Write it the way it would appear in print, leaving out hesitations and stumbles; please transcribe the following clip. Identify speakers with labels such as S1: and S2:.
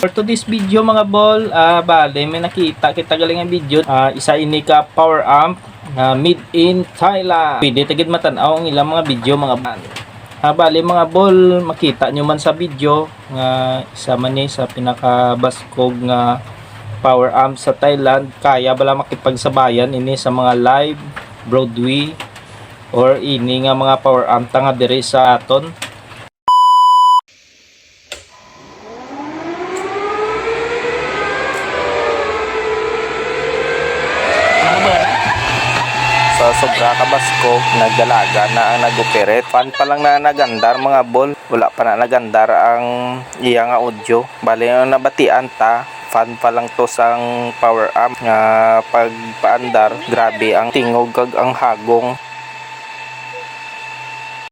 S1: For today's video mga bol, bale may nakita kita galing ang video. Isa ini ka power amp made in Thailand. Pwede tagid matanaw ang ilang mga video mga bal. Bale mga bol, makita nyo man sa video nga isa man ni sa pinakabaskog nga power amp sa Thailand. Kaya bala makipagsabayan ini sa mga live Broadway or ini nga mga power amp nga diri sa aton.
S2: Sa sobra kabaskog, nagdalaga na ang nag-operate. Fan pa lang na nagandar mga bol. Wala pa na nagandar ang iya nga audio. Bali yung nabatian ta, fan pa lang to sang power amp nga pagpaandar. Grabe ang tingog kag ang hagong.